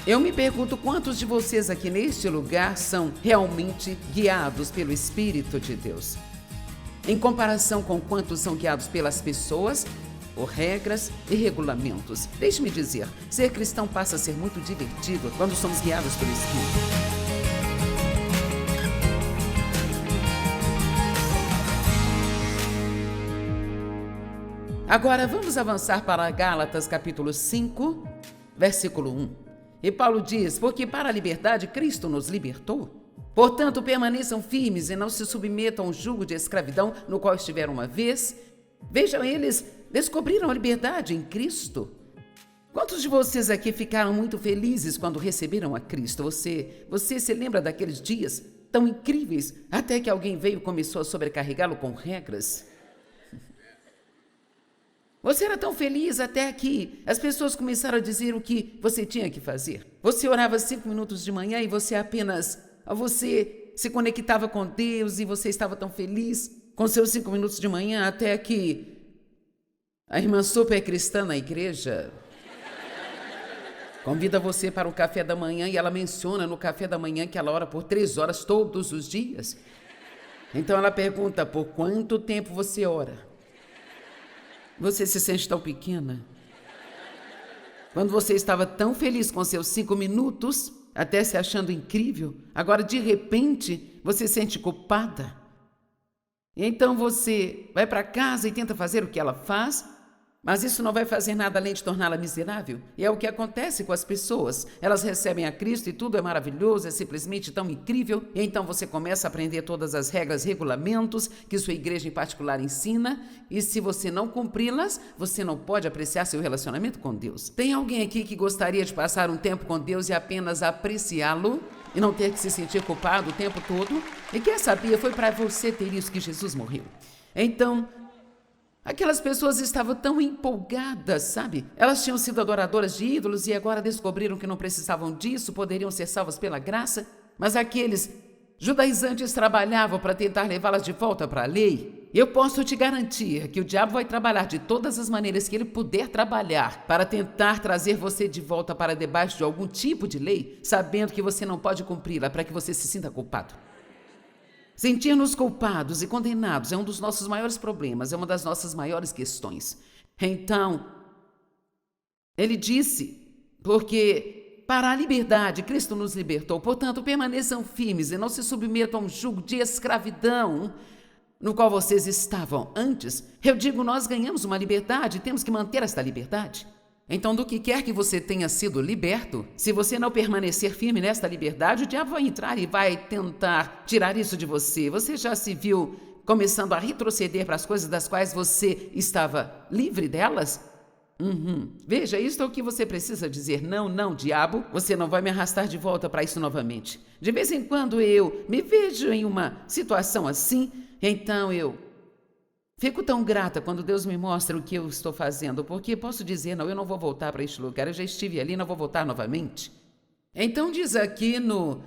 Eu me pergunto quantos de vocês aqui neste lugar são realmente guiados pelo Espírito de Deus, em comparação com quantos são guiados pelas pessoas, por regras e regulamentos. Deixe-me dizer, ser cristão passa a ser muito divertido quando somos guiados pelo Espírito. Agora vamos avançar para Gálatas capítulo 5, versículo 1. E Paulo diz, porque para a liberdade Cristo nos libertou. Portanto, permaneçam firmes e não se submetam ao jugo de escravidão no qual estiveram uma vez. Vejam, eles descobriram a liberdade em Cristo. Quantos de vocês aqui ficaram muito felizes quando receberam a Cristo? Você se lembra daqueles dias tão incríveis, até que alguém veio e começou a sobrecarregá-lo com regras? Você era tão feliz até que as pessoas começaram a dizer o que você tinha que fazer. Você orava 5 minutos de manhã e você se conectava com Deus e você estava tão feliz com seus 5 minutos de manhã até que a irmã super cristã na igreja convida você para o café da manhã e ela menciona no café da manhã que ela ora por 3 horas todos os dias. Então ela pergunta, por quanto tempo você ora? Você se sente tão pequena? Quando você estava tão feliz com seus 5 minutos, até se achando incrível, agora de repente você se sente culpada. E então você vai para casa e tenta fazer o que ela faz, mas isso não vai fazer nada além de torná-la miserável. E é o que acontece com as pessoas. Elas recebem a Cristo e tudo é maravilhoso, é simplesmente tão incrível. E então você começa a aprender todas as regras, regulamentos que sua igreja em particular ensina. E se você não cumpri-las, você não pode apreciar seu relacionamento com Deus. Tem alguém aqui que gostaria de passar um tempo com Deus e apenas apreciá-lo? E não ter que se sentir culpado o tempo todo? E quem sabia, foi para você ter isso que Jesus morreu. Então, aquelas pessoas estavam tão empolgadas, sabe? Elas tinham sido adoradoras de ídolos e agora descobriram que não precisavam disso, poderiam ser salvas pela graça. Mas aqueles judaizantes trabalhavam para tentar levá-las de volta para a lei. Eu posso te garantir que o diabo vai trabalhar de todas as maneiras que ele puder trabalhar para tentar trazer você de volta para debaixo de algum tipo de lei, sabendo que você não pode cumpri-la, para que você se sinta culpado. Sentir-nos culpados e condenados é um dos nossos maiores problemas, é uma das nossas maiores questões. Então, ele disse, porque para a liberdade Cristo nos libertou, portanto permaneçam firmes e não se submetam a um jugo de escravidão no qual vocês estavam antes. Eu digo, nós ganhamos uma liberdade e temos que manter esta liberdade. Então, do que quer que você tenha sido liberto, se você não permanecer firme nesta liberdade, o diabo vai entrar e vai tentar tirar isso de você. Você já se viu começando a retroceder para as coisas das quais você estava livre delas? Veja, isto é o que você precisa dizer. Não, não, diabo, você não vai me arrastar de volta para isso novamente. De vez em quando eu me vejo em uma situação assim, então eu fico tão grata quando Deus me mostra o que eu estou fazendo, porque posso dizer, não, eu não vou voltar para este lugar, eu já estive ali, não vou voltar novamente. Então diz aqui no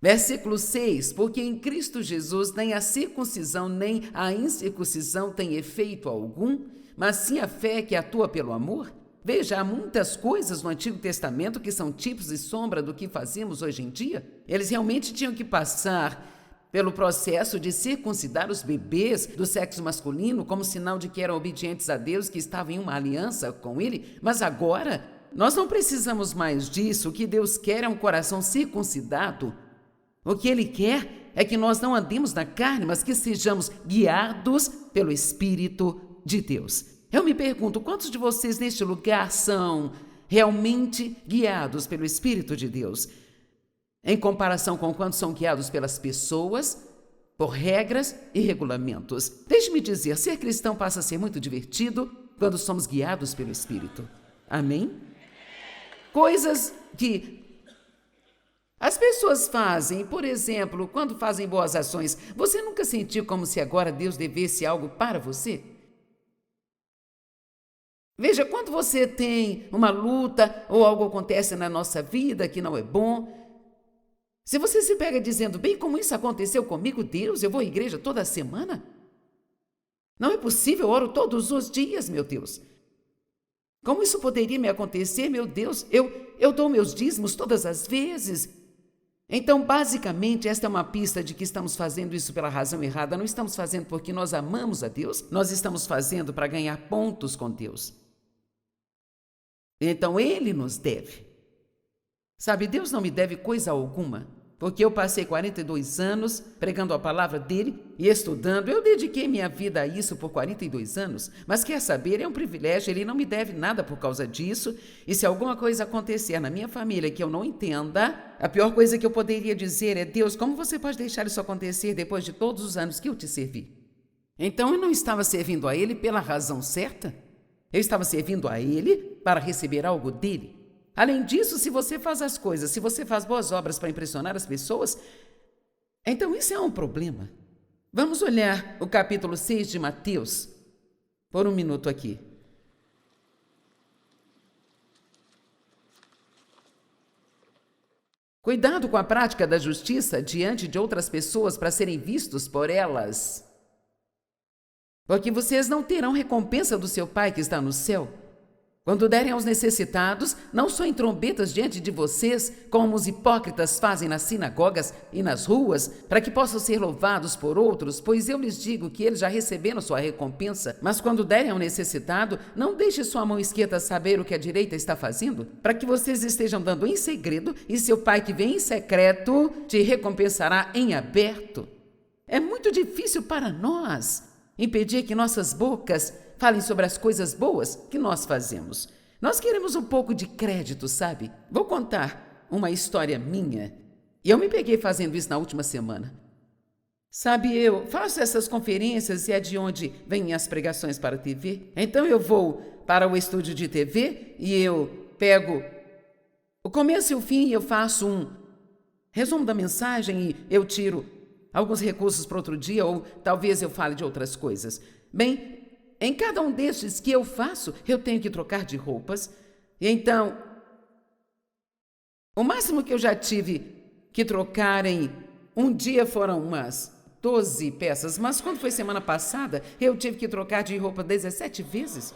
versículo 6, porque em Cristo Jesus nem a circuncisão nem a incircuncisão tem efeito algum, mas sim a fé que atua pelo amor. Veja, há muitas coisas no Antigo Testamento que são tipos e sombra do que fazemos hoje em dia. Eles realmente tinham que passar pelo processo de circuncidar os bebês do sexo masculino como sinal de que eram obedientes a Deus, que estavam em uma aliança com Ele. Mas agora, nós não precisamos mais disso. O que Deus quer é um coração circuncidado. O que Ele quer é que nós não andemos na carne, mas que sejamos guiados pelo Espírito de Deus. Eu me pergunto, quantos de vocês neste lugar são realmente guiados pelo Espírito de Deus? Em comparação com quantos são guiados pelas pessoas, por regras e regulamentos. Deixe-me dizer, ser cristão passa a ser muito divertido quando somos guiados pelo Espírito. Amém? Coisas que as pessoas fazem, por exemplo, quando fazem boas ações, você nunca sentiu como se agora Deus devesse algo para você? Veja, quando você tem uma luta ou algo acontece na nossa vida que não é bom, se você se pega dizendo, bem, como isso aconteceu comigo, Deus, eu vou à igreja toda semana? Não é possível, eu oro todos os dias, meu Deus. Como isso poderia me acontecer, meu Deus? Eu dou meus dízimos todas as vezes. Então, basicamente, esta é uma pista de que estamos fazendo isso pela razão errada. Não estamos fazendo porque nós amamos a Deus, nós estamos fazendo para ganhar pontos com Deus. Então, Ele nos deve. Sabe, Deus não me deve coisa alguma, porque eu passei 42 anos pregando a palavra dele e estudando. Eu dediquei minha vida a isso por 42 anos, mas quer saber, é um privilégio, ele não me deve nada por causa disso. E se alguma coisa acontecer na minha família que eu não entenda, a pior coisa que eu poderia dizer é: Deus, como você pode deixar isso acontecer depois de todos os anos que eu te servi? Então eu não estava servindo a ele pela razão certa. Eu estava servindo a ele para receber algo dele. Além disso, se você faz as coisas, se você faz boas obras para impressionar as pessoas, então isso é um problema. Vamos olhar o capítulo 6 de Mateus por um minuto aqui. Cuidado com a prática da justiça diante de outras pessoas para serem vistos por elas, porque vocês não terão recompensa do seu Pai que está no céu. Quando derem aos necessitados, não soem trombetas diante de vocês, como os hipócritas fazem nas sinagogas e nas ruas, para que possam ser louvados por outros, pois eu lhes digo que eles já receberam sua recompensa. Mas quando derem ao necessitado, não deixe sua mão esquerda saber o que a direita está fazendo, para que vocês estejam dando em segredo, e seu Pai que vem em secreto te recompensará em aberto. É muito difícil para nós impedir que nossas bocas falem sobre as coisas boas que nós fazemos. Nós queremos um pouco de crédito, sabe? Vou contar uma história minha. E eu me peguei fazendo isso na última semana. Sabe, eu faço essas conferências e é de onde vêm as pregações para a TV. Então eu vou para o estúdio de TV e eu pego o começo e o fim e eu faço um resumo da mensagem e eu tiro alguns recursos para outro dia ou talvez eu fale de outras coisas. Bem, em cada um destes que eu faço, eu tenho que trocar de roupas. E então, o máximo que eu já tive que trocar em um dia foram umas 12 peças. Mas quando foi semana passada, eu tive que trocar de roupa 17 vezes.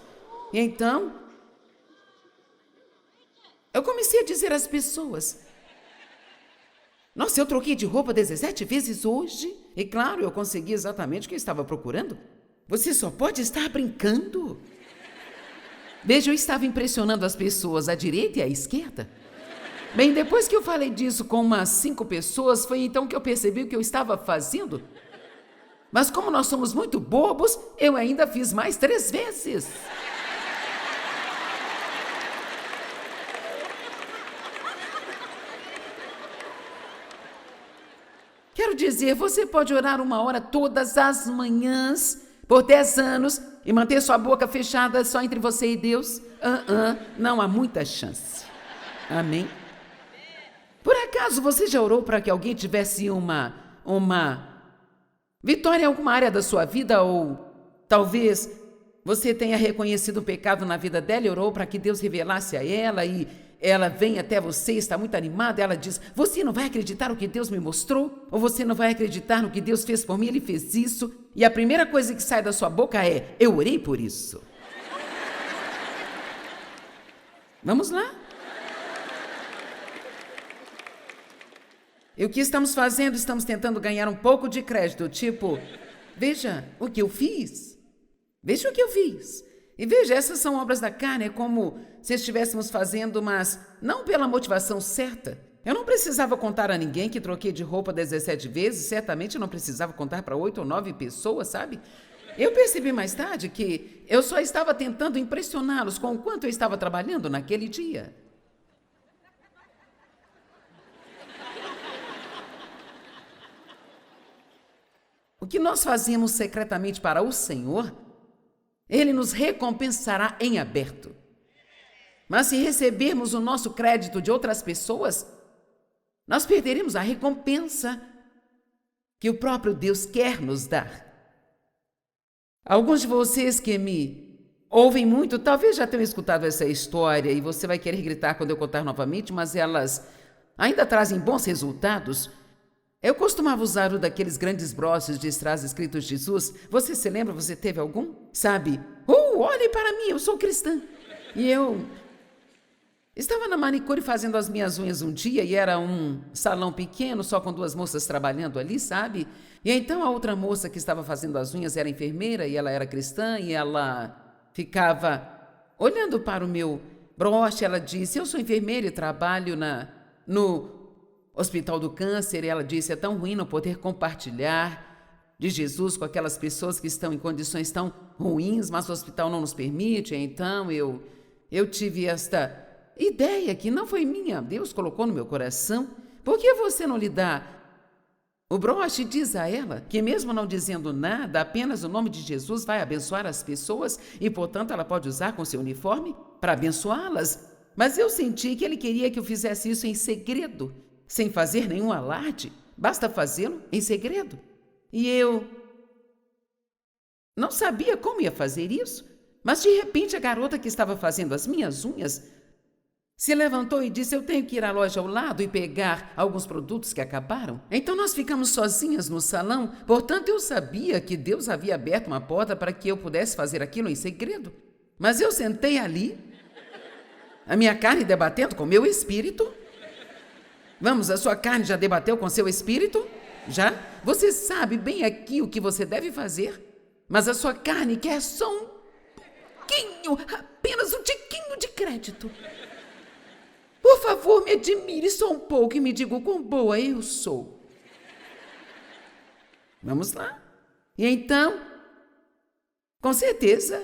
E então, eu comecei a dizer às pessoas: nossa, eu troquei de roupa 17 vezes hoje. E claro, eu consegui exatamente o que eu estava procurando. Você só pode estar brincando. Veja, eu estava impressionando as pessoas à direita e à esquerda. Bem, depois que eu falei disso com umas 5 pessoas, foi então que eu percebi o que eu estava fazendo. Mas como nós somos muito bobos, eu ainda fiz mais 3 vezes. Quero dizer, você pode orar 1 hora todas as manhãs por 10 anos e manter sua boca fechada só entre você e Deus? Não há muita chance. Amém? Por acaso você já orou para que alguém tivesse uma vitória em alguma área da sua vida? Ou talvez você tenha reconhecido um pecado na vida dela e orou para que Deus revelasse a ela e ela vem até você, está muito animada, ela diz: você não vai acreditar no que Deus me mostrou? Ou você não vai acreditar no que Deus fez por mim? Ele fez isso. E a primeira coisa que sai da sua boca é: eu orei por isso. Vamos lá? E o que estamos fazendo? Estamos tentando ganhar um pouco de crédito, tipo: veja o que eu fiz. Veja o que eu fiz. E veja, essas são obras da carne, é como se estivéssemos fazendo, mas não pela motivação certa. Eu não precisava contar a ninguém que troquei de roupa 17 vezes, certamente eu não precisava contar para 8 ou 9 pessoas, sabe? Eu percebi mais tarde que eu só estava tentando impressioná-los com o quanto eu estava trabalhando naquele dia. O que nós fazemos secretamente para o Senhor, Ele nos recompensará em aberto. Mas se recebermos o nosso crédito de outras pessoas, nós perderemos a recompensa que o próprio Deus quer nos dar. Alguns de vocês que me ouvem muito, talvez já tenham escutado essa história e você vai querer gritar quando eu contar novamente, mas elas ainda trazem bons resultados. Eu costumava usar um daqueles grandes broches de strass escritos Jesus. Você se lembra? Você teve algum? Sabe? Olhe para mim, eu sou cristã. E eu estava na manicure fazendo as minhas unhas um dia e era um salão pequeno, só com 2 moças trabalhando ali, sabe? E então a outra moça que estava fazendo as unhas era enfermeira e ela era cristã e ela ficava olhando para o meu broche. Ela disse: eu sou enfermeira e trabalho no Hospital do Câncer. E ela disse: é tão ruim não poder compartilhar de Jesus com aquelas pessoas que estão em condições tão ruins, mas o hospital não nos permite. Então eu tive esta ideia que não foi minha, Deus colocou no meu coração. Por que você não lhe dá o broche? Diz a ela que mesmo não dizendo nada, apenas o nome de Jesus vai abençoar as pessoas e, portanto, ela pode usar com seu uniforme para abençoá-las. Mas eu senti que ele queria que eu fizesse isso em segredo, sem fazer nenhum alarde. Basta fazê-lo em segredo. E eu não sabia como ia fazer isso, mas de repente a garota que estava fazendo as minhas unhas se levantou e disse: eu tenho que ir à loja ao lado e pegar alguns produtos que acabaram. Então nós ficamos sozinhas no salão, portanto eu sabia que Deus havia aberto uma porta para que eu pudesse fazer aquilo em segredo. Mas eu sentei ali, a minha carne debatendo com o meu espírito. Vamos, a sua carne já debateu com seu espírito? Já? Você sabe bem aqui o que você deve fazer, mas a sua carne quer só um pouquinho, apenas um tiquinho de crédito. Por favor, me admire só um pouco e me diga o quão boa eu sou. Vamos lá. E então, com certeza,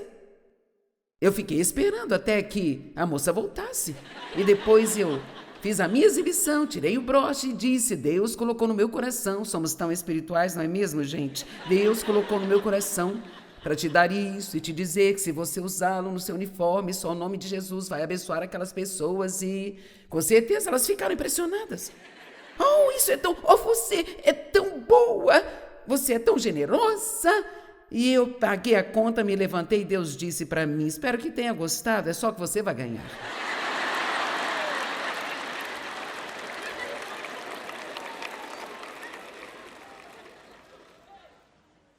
eu fiquei esperando até que a moça voltasse. E depois eu fiz a minha exibição, tirei o broche e disse: Deus colocou no meu coração. Somos tão espirituais, não é mesmo, gente? Deus colocou no meu coração para te dar isso e te dizer que se você usá-lo no seu uniforme, só o nome de Jesus vai abençoar aquelas pessoas. E com certeza elas ficaram impressionadas. Oh, isso é tão... Oh, você é tão boa! Você é tão generosa! E eu paguei a conta, me levantei e Deus disse para mim: espero que tenha gostado, é só que você vai ganhar.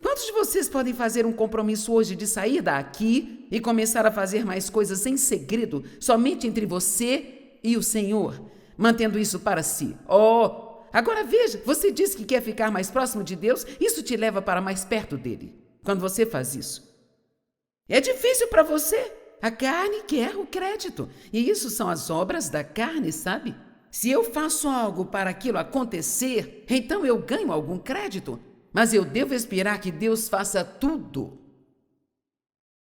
Quantos de vocês podem fazer um compromisso hoje de sair daqui e começar a fazer mais coisas em segredo, somente entre você e o Senhor, mantendo isso para si? Oh, agora veja, você diz que quer ficar mais próximo de Deus, isso te leva para mais perto dele, quando você faz isso. É difícil para você, a carne quer o crédito, e isso são as obras da carne, sabe? Se eu faço algo para aquilo acontecer, então eu ganho algum crédito. Mas eu devo esperar que Deus faça tudo.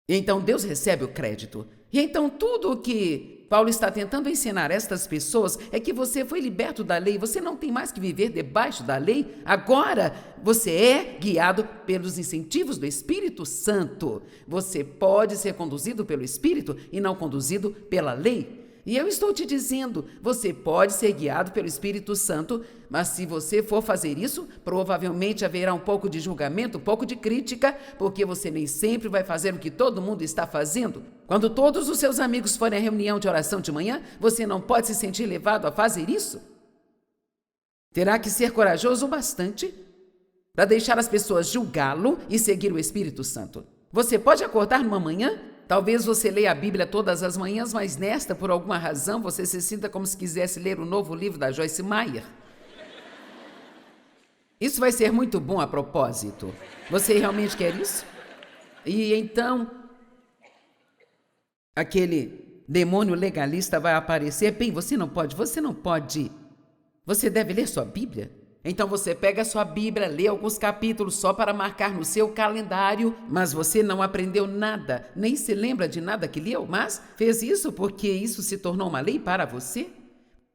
E então Deus recebe o crédito. E então tudo o que Paulo está tentando ensinar a estas pessoas é que você foi liberto da lei, você não tem mais que viver debaixo da lei. Agora você é guiado pelos incentivos do Espírito Santo. Você pode ser conduzido pelo Espírito e não conduzido pela lei. E eu estou te dizendo, você pode ser guiado pelo Espírito Santo, mas se você for fazer isso, provavelmente haverá um pouco de julgamento, um pouco de crítica, porque você nem sempre vai fazer o que todo mundo está fazendo. Quando todos os seus amigos forem à reunião de oração de manhã, você não pode se sentir levado a fazer isso. Terá que ser corajoso o bastante para deixar as pessoas julgá-lo e seguir o Espírito Santo. Você pode acordar numa manhã. Talvez você leia a Bíblia todas as manhãs, mas nesta, por alguma razão, você se sinta como se quisesse ler o novo livro da Joyce Meyer. Isso vai ser muito bom a propósito. Você realmente quer isso? E então, aquele demônio legalista vai aparecer. Bem, você não pode. Você deve ler sua Bíblia. Então você pega a sua Bíblia, lê alguns capítulos só para marcar no seu calendário, mas você não aprendeu nada, nem se lembra de nada que leu, mas fez isso porque isso se tornou uma lei para você?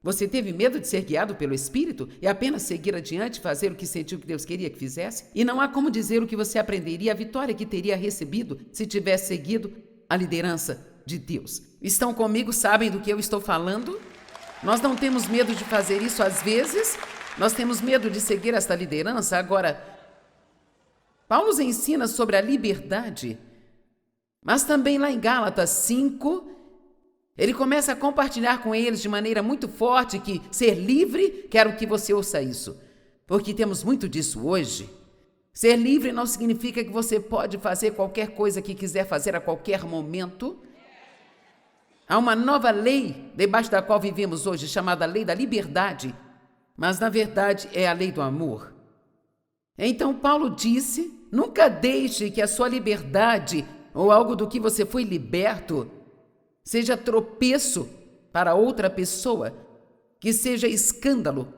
Você teve medo de ser guiado pelo Espírito e apenas seguir adiante, fazer o que sentiu que Deus queria que fizesse? E não há como dizer o que você aprenderia, a vitória que teria recebido se tivesse seguido a liderança de Deus. Estão comigo, sabem do que eu estou falando? Nós não temos medo de fazer isso às vezes. Nós temos medo de seguir esta liderança. Agora, Paulo nos ensina sobre a liberdade, mas também lá em Gálatas 5, ele começa a compartilhar com eles de maneira muito forte que ser livre, quero que você ouça isso, porque temos muito disso hoje. Ser livre não significa que você pode fazer qualquer coisa que quiser fazer a qualquer momento. Há uma nova lei debaixo da qual vivemos hoje, chamada lei da liberdade, mas na verdade é a lei do amor. Então Paulo disse: nunca deixe que a sua liberdade ou algo do que você foi liberto seja tropeço para outra pessoa, que seja escândalo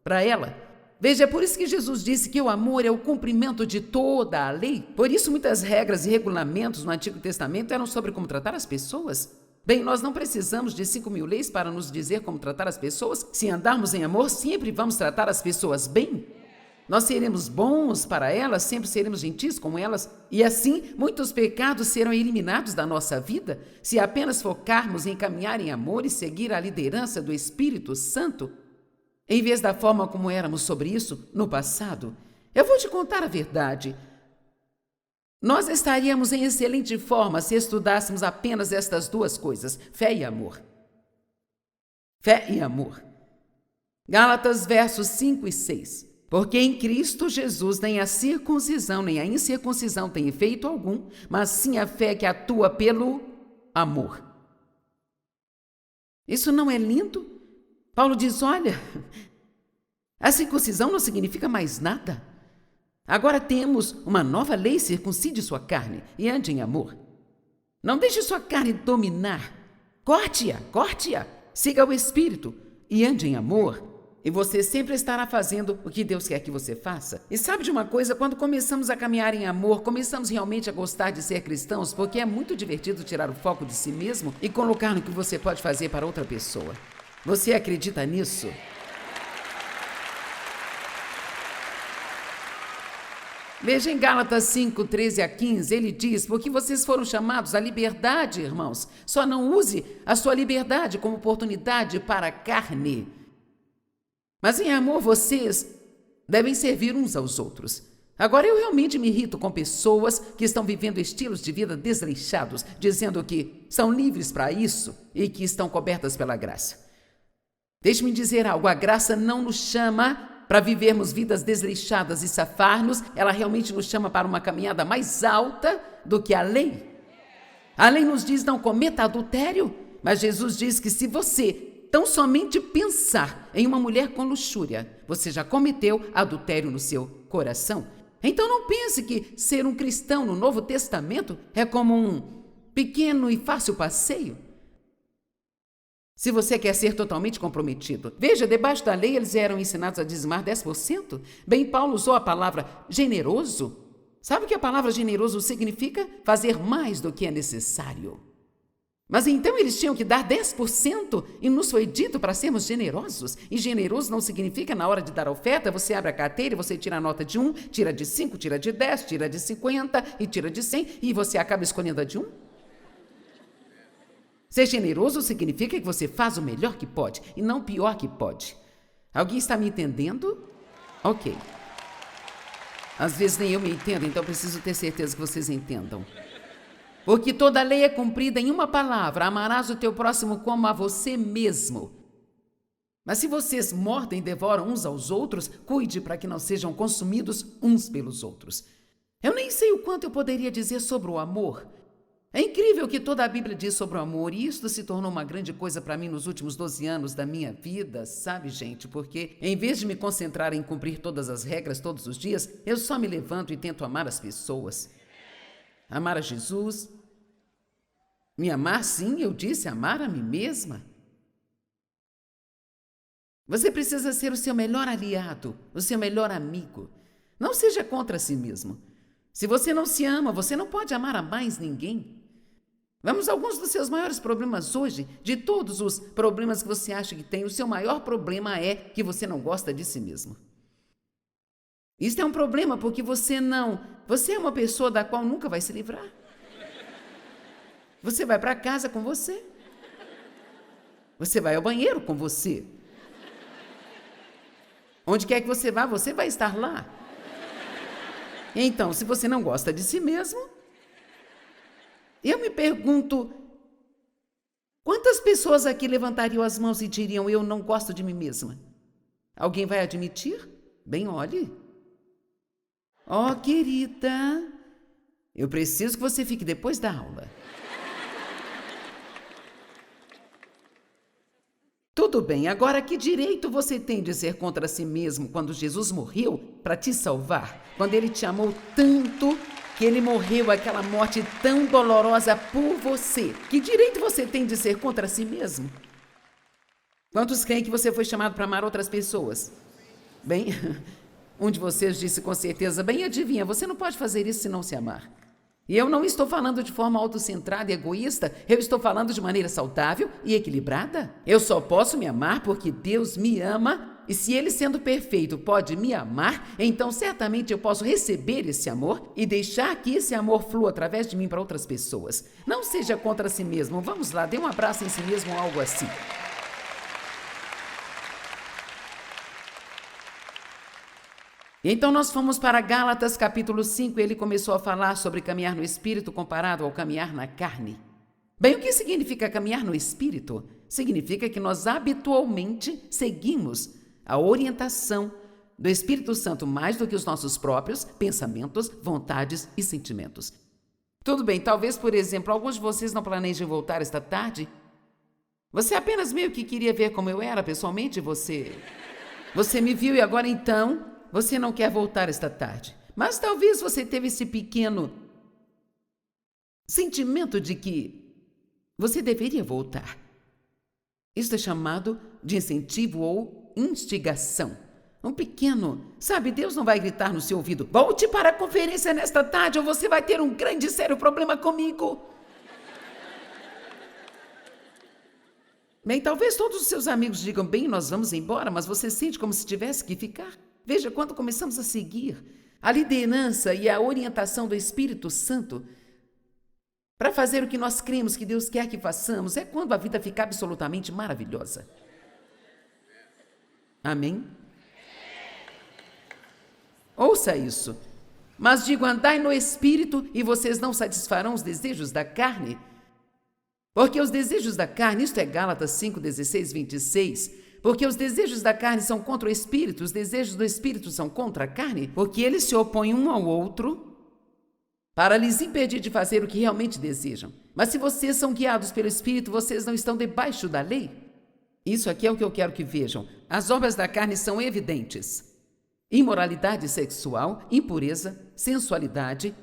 para ela. Veja, é por isso que Jesus disse que o amor é o cumprimento de toda a lei. Por isso muitas regras e regulamentos no Antigo Testamento eram sobre como tratar as pessoas. Bem, nós não precisamos de 5.000 leis para nos dizer como tratar as pessoas. Se andarmos em amor, sempre vamos tratar as pessoas bem. Nós seremos bons para elas, sempre seremos gentis com elas. E assim, muitos pecados serão eliminados da nossa vida se apenas focarmos em caminhar em amor e seguir a liderança do Espírito Santo, em vez da forma como éramos sobre isso no passado. Eu vou te contar a verdade. Nós estaríamos em excelente forma se estudássemos apenas estas duas coisas, fé e amor. Fé e amor. Gálatas versos 5 e 6. Porque em Cristo Jesus nem a circuncisão nem a incircuncisão tem efeito algum, mas sim a fé que atua pelo amor. Isso não é lindo? Paulo diz: olha, a circuncisão não significa mais nada. Agora temos uma nova lei: circuncide sua carne e ande em amor. Não deixe sua carne dominar. Corte-a. Siga o Espírito e ande em amor. E você sempre estará fazendo o que Deus quer que você faça. E sabe de uma coisa? Quando começamos a caminhar em amor, começamos realmente a gostar de ser cristãos, porque é muito divertido tirar o foco de si mesmo e colocar no que você pode fazer para outra pessoa. Você acredita nisso? Veja em Gálatas 5, 13 a 15, ele diz: porque vocês foram chamados à liberdade, irmãos. Só não use a sua liberdade como oportunidade para a carne. Mas em amor vocês devem servir uns aos outros. Agora eu realmente me irrito com pessoas que estão vivendo estilos de vida desleixados, dizendo que são livres para isso e que estão cobertas pela graça. Deixe-me dizer algo: a graça não nos chama para vivermos vidas desleixadas e safar-nos, ela realmente nos chama para uma caminhada mais alta do que a lei. A lei nos diz: não cometa adultério, mas Jesus diz que se você tão somente pensar em uma mulher com luxúria, você já cometeu adultério no seu coração. Então não pense que ser um cristão no Novo Testamento é como um pequeno e fácil passeio. Se você quer ser totalmente comprometido, veja, debaixo da lei eles eram ensinados a dizimar 10%. Bem, Paulo usou a palavra generoso. Sabe o que a palavra generoso significa? Fazer mais do que é necessário. Mas então eles tinham que dar 10% e nos foi dito para sermos generosos. E generoso não significa na hora de dar a oferta, você abre a carteira e você tira a nota de 1, tira de 5, tira de 10, tira de 50 e tira de 100 e você acaba escolhendo a de 1. Ser generoso significa que você faz o melhor que pode e não o pior que pode. Alguém está me entendendo? Ok. Às vezes nem eu me entendo, então preciso ter certeza que vocês entendam. Porque toda a lei é cumprida em uma palavra: amarás o teu próximo como a você mesmo. Mas se vocês mordem e devoram uns aos outros, cuide para que não sejam consumidos uns pelos outros. Eu nem sei o quanto eu poderia dizer sobre o amor. É incrível que toda a Bíblia diz sobre o amor, e isso se tornou uma grande coisa para mim nos últimos 12 anos da minha vida, sabe, gente? Porque em vez de me concentrar em cumprir todas as regras todos os dias, eu só me levanto e tento amar as pessoas. Amar a Jesus. Me amar, sim, eu disse, amar a mim mesma. Você precisa ser o seu melhor aliado, o seu melhor amigo. Não seja contra si mesmo. Se você não se ama, você não pode amar a mais ninguém. Vamos a alguns dos seus maiores problemas hoje. De todos os problemas que você acha que tem, o seu maior problema é que você não gosta de si mesmo. Isso é um problema porque você é uma pessoa da qual nunca vai se livrar. Você vai para casa com você. Você vai ao banheiro com você. Onde quer que você vai estar lá. Então, se você não gosta de si mesmo, eu me pergunto, quantas pessoas aqui levantariam as mãos e diriam: eu não gosto de mim mesma? Alguém vai admitir? Bem, olhe. Oh, querida, eu preciso que você fique depois da aula. Tudo bem, agora que direito você tem de ser contra si mesmo quando Jesus morreu para te salvar? Quando ele te amou tanto que ele morreu aquela morte tão dolorosa por você. Que direito você tem de ser contra si mesmo? Quantos creem que você foi chamado para amar outras pessoas? Bem, um de vocês disse com certeza, bem, adivinha, você não pode fazer isso se não se amar. E eu não estou falando de forma autocentrada e egoísta, eu estou falando de maneira saudável e equilibrada. Eu só posso me amar porque Deus me ama, e se Ele, sendo perfeito, pode me amar, então certamente eu posso receber esse amor e deixar que esse amor flua através de mim para outras pessoas. Não seja contra si mesmo, vamos lá, dê um abraço em si mesmo ou algo assim. Então nós fomos para Gálatas capítulo 5 e ele começou a falar sobre caminhar no Espírito comparado ao caminhar na carne. Bem, o que significa caminhar no Espírito? Significa que nós habitualmente seguimos a orientação do Espírito Santo mais do que os nossos próprios pensamentos, vontades e sentimentos. Tudo bem, talvez, por exemplo, alguns de vocês não planejem voltar esta tarde. Você apenas meio que queria ver como eu era pessoalmente, você me viu e agora então você não quer voltar esta tarde. Mas talvez você teve esse pequeno sentimento de que você deveria voltar. Isto é chamado de incentivo ou instigação. Um pequeno, sabe, Deus não vai gritar no seu ouvido, volte para a conferência nesta tarde ou você vai ter um grande e sério problema comigo. Bem, talvez todos os seus amigos digam, bem, nós vamos embora, mas você sente como se tivesse que ficar. Veja, quando começamos a seguir a liderança e a orientação do Espírito Santo para fazer o que nós cremos que Deus quer que façamos, é quando a vida fica absolutamente maravilhosa. Amém? Ouça isso. Mas digo, andai no Espírito e vocês não satisfarão os desejos da carne. Porque os desejos da carne, isto é Gálatas 5, 16, 26... Porque os desejos da carne são contra o Espírito, os desejos do Espírito são contra a carne, porque eles se opõem um ao outro para lhes impedir de fazer o que realmente desejam. Mas se vocês são guiados pelo Espírito, vocês não estão debaixo da lei. Isso aqui é o que eu quero que vejam. As obras da carne são evidentes. Imoralidade sexual, impureza, sensualidade,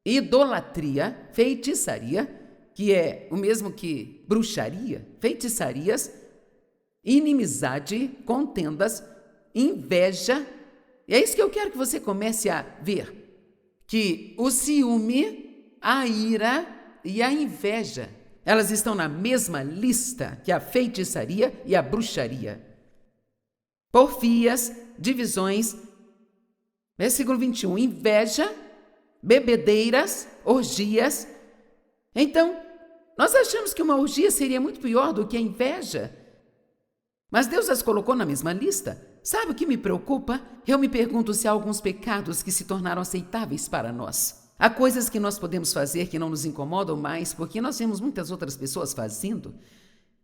idolatria, feitiçaria, que é o mesmo que bruxaria, feitiçarias, inimizade, contendas, inveja. É isso que eu quero que você comece a ver. Que o ciúme, a ira e a inveja, elas estão na mesma lista que a feitiçaria e a bruxaria. Porfias, divisões. Versículo 21, inveja, bebedeiras, orgias. Então, nós achamos que uma orgia seria muito pior do que a inveja. Mas Deus as colocou na mesma lista. Sabe o que me preocupa? Eu me pergunto se há alguns pecados que se tornaram aceitáveis para nós. Há coisas que nós podemos fazer que não nos incomodam mais porque nós vemos muitas outras pessoas fazendo.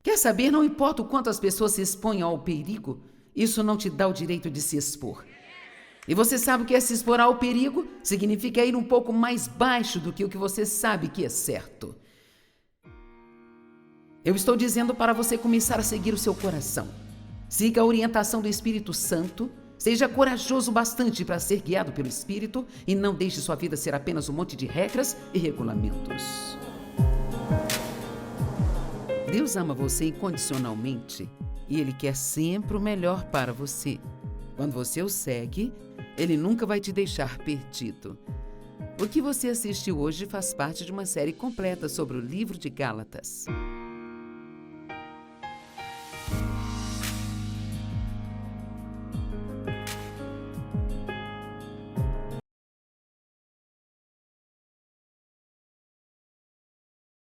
Quer saber? Não importa o quanto as pessoas se exponham ao perigo, isso não te dá o direito de se expor. E você sabe o que é se expor ao perigo? Significa ir um pouco mais baixo do que o que você sabe que é certo. Eu estou dizendo para você começar a seguir o seu coração. Siga a orientação do Espírito Santo. Seja corajoso bastante para ser guiado pelo Espírito e não deixe sua vida ser apenas um monte de regras e regulamentos. Deus ama você incondicionalmente e Ele quer sempre o melhor para você. Quando você o segue, Ele nunca vai te deixar perdido. O que você assistiu hoje faz parte de uma série completa sobre o livro de Gálatas.